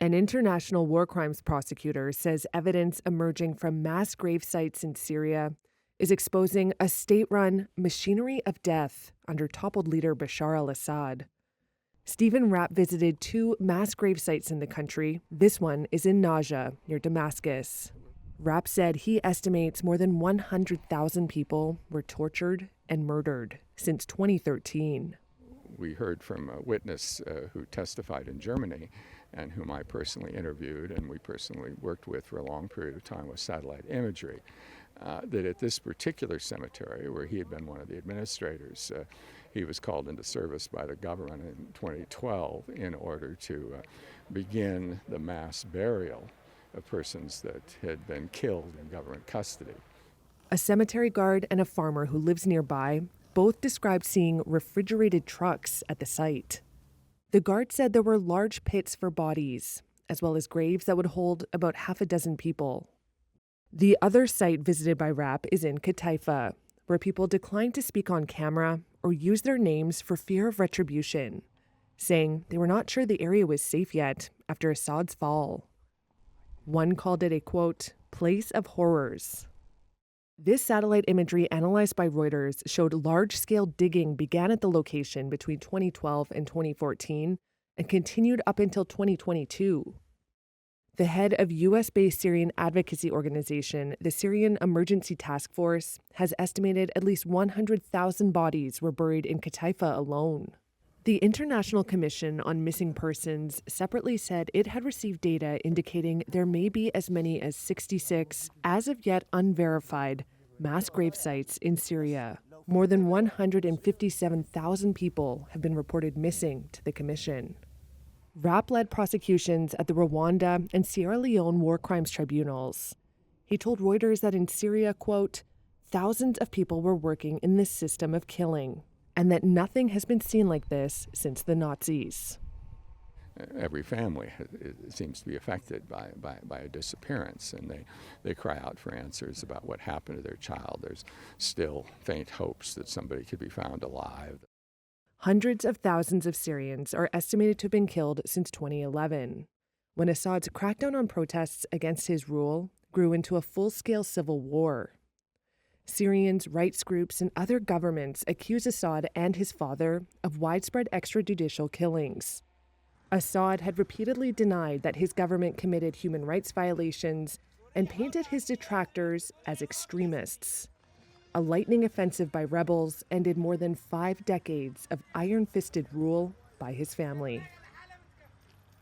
An international war crimes prosecutor says evidence emerging from mass grave sites in Syria is exposing a state-run machinery of death under toppled leader Bashar al-Assad. Stephen Rapp visited 2 mass grave sites in the country. This one is in Najaf, near Damascus. Rapp said he estimates more than 100,000 people were tortured and murdered since 2013. We heard from a witness who testified in Germany and whom I personally interviewed and we personally worked with for a long period of time with satellite imagery, that at this particular cemetery, where he had been one of the administrators, he was called into service by the government in 2012 in order to begin the mass burial of persons that had been killed in government custody. A cemetery guard and a farmer who lives nearby both described seeing refrigerated trucks at the site. The guard said there were large pits for bodies, as well as graves that would hold about half a dozen people. The other site visited by Rapp is in Qataifa, where people declined to speak on camera or use their names for fear of retribution, saying they were not sure the area was safe yet after Assad's fall. One called it a, quote, place of horrors. This satellite imagery analyzed by Reuters showed large-scale digging began at the location between 2012 and 2014 and continued up until 2022. The head of U.S.-based Syrian advocacy organization, the Syrian Emergency Task Force, has estimated at least 100,000 bodies were buried in Qataifa alone. The International Commission on Missing Persons separately said it had received data indicating there may be as many as 66, as of yet unverified, mass grave sites in Syria. More than 157,000 people have been reported missing to the commission. Rapp led prosecutions at the Rwanda and Sierra Leone war crimes tribunals. He told Reuters that in Syria, quote, thousands of people were working in this system of killing, and that nothing has been seen like this since the Nazis. Every family seems to be affected by a disappearance, and they cry out for answers about what happened to their child. There's still faint hopes that somebody could be found alive. Hundreds of thousands of Syrians are estimated to have been killed since 2011, when Assad's crackdown on protests against his rule grew into a full-scale civil war. Syrians, rights groups, and other governments accuse Assad and his father of widespread extrajudicial killings. Assad had repeatedly denied that his government committed human rights violations and painted his detractors as extremists. A lightning offensive by rebels ended more than 5 decades of iron-fisted rule by his family.